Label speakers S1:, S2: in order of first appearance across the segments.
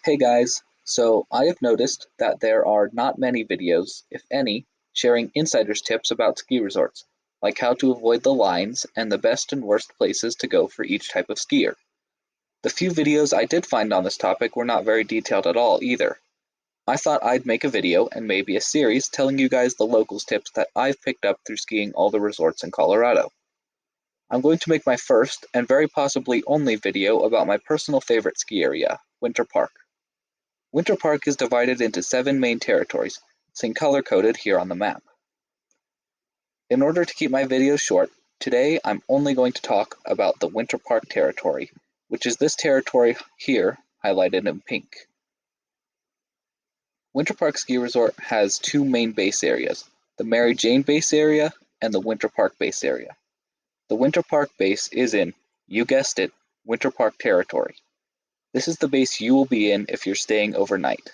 S1: Hey guys, so I have noticed that there are not many videos, if any, sharing insiders tips about ski resorts, like how to avoid the lines and the best and worst places to go for each type of skier. The few videos I did find on this topic were not very detailed at all either. I thought I'd make a video and maybe a series telling you guys the locals tips that I've picked up through skiing all the resorts in Colorado. I'm going to make my first and very possibly only video about my personal favorite ski area, Winter Park. Winter Park is divided into 7 main territories, seen color-coded here on the map. In order to keep my videos short, today I'm only going to talk about the Winter Park territory, which is this territory here, highlighted in pink. Winter Park Ski Resort has 2 main base areas, the Mary Jane base area and the Winter Park base area. The Winter Park base is in, you guessed it, Winter Park territory. This is the base you will be in if you're staying overnight.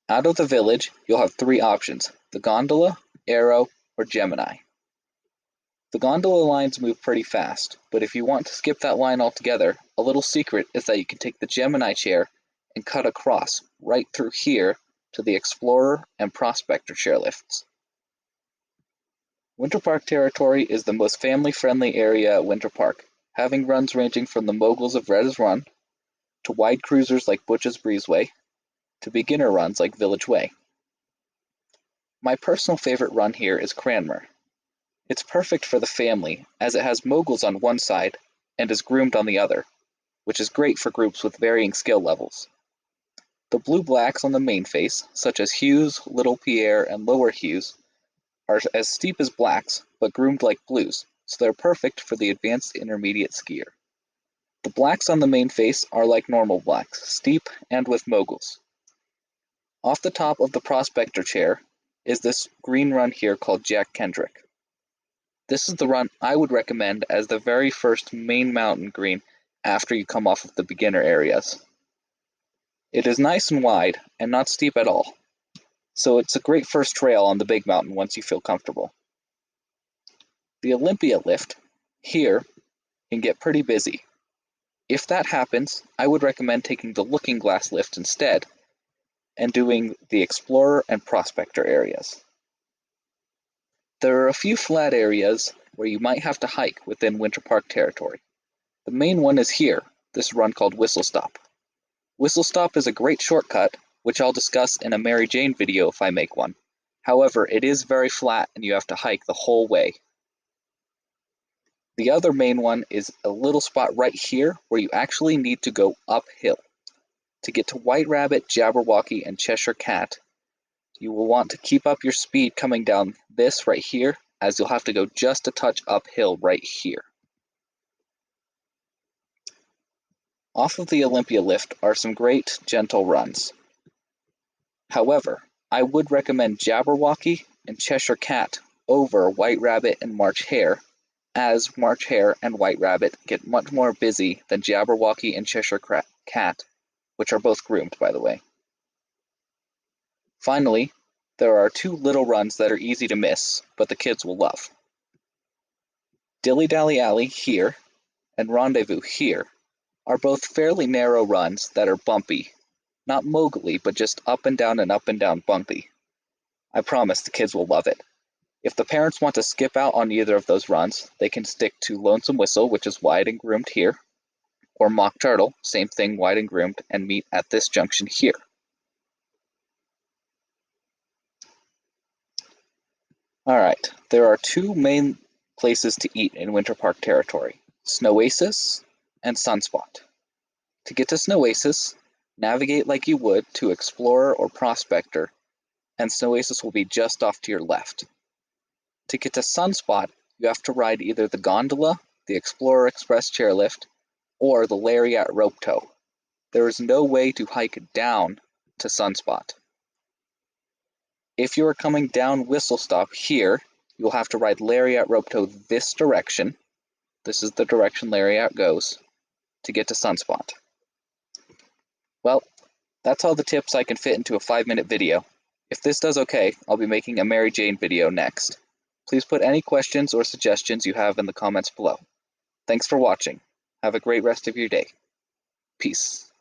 S1: Out of the village, you'll have 3 options, the gondola, Arrow, or Gemini. The gondola lines move pretty fast, but if you want to skip that line altogether, a little secret is that you can take the Gemini chair and cut across, right through here, to the Explorer and Prospector chairlifts. Winter Park territory is the most family-friendly area at Winter Park, having runs ranging from the moguls of Red's Run, to wide cruisers like Butch's Breezeway, to beginner runs like Village Way. My personal favorite run here is Cranmer. It's perfect for the family, as it has moguls on one side and is groomed on the other, which is great for groups with varying skill levels. The blue blacks on the main face, such as Hughes, Little Pierre, and Lower Hughes, are as steep as blacks, but groomed like blues, so they're perfect for the advanced intermediate skier. The blacks on the main face are like normal blacks, steep and with moguls. Off the top of the prospector chair is this green run here called Jack Kendrick. This is the run I would recommend as the very first main mountain green after you come off of the beginner areas. It is nice and wide and not steep at all, so it's a great first trail on the big mountain once you feel comfortable. The Olympia lift, here, can get pretty busy. If that happens, I would recommend taking the Looking Glass lift instead and doing the Explorer and Prospector areas. There are a few flat areas where you might have to hike within Winter Park territory. The main one is here, this run called Whistle Stop. Whistle Stop is a great shortcut, which I'll discuss in a Mary Jane video if I make one. However, it is very flat and you have to hike the whole way. The other main one is a little spot right here where you actually need to go uphill. To get to White Rabbit, Jabberwocky, and Cheshire Cat, you will want to keep up your speed coming down this right here, as you'll have to go just a touch uphill right here. Off of the Olympia lift are some great gentle runs. However, I would recommend Jabberwocky and Cheshire Cat over White Rabbit and March Hare, as March Hare and White Rabbit get much more busy than Jabberwocky and Cheshire Cat, which are both groomed, by the way. Finally, there are 2 little runs that are easy to miss, but the kids will love. Dilly Dally Alley here and Rendezvous here are both fairly narrow runs that are bumpy. Not mogully, but just up and down bumpy. I promise the kids will love it. If the parents want to skip out on either of those runs, they can stick to Lonesome Whistle, which is wide and groomed here, or Mock Turtle, same thing, wide and groomed, and meet at this junction here. Alright, there are 2 main places to eat in Winter Park territory, Snowasis and Sunspot. To get to Snowasis, navigate like you would to Explorer or Prospector, and Snowasis will be just off to your left. To get to Sunspot, you have to ride either the gondola, the Explorer Express chairlift, or the Lariat rope tow. There is no way to hike down to Sunspot. If you are coming down Whistle Stop here, you'll have to ride Lariat rope tow this direction. This is the direction Lariat goes to get to Sunspot. Well, that's all the tips I can fit into a 5-minute video. If this does okay, I'll be making a Mary Jane video next. Please put any questions or suggestions you have in the comments below. Thanks for watching. Have a great rest of your day. Peace.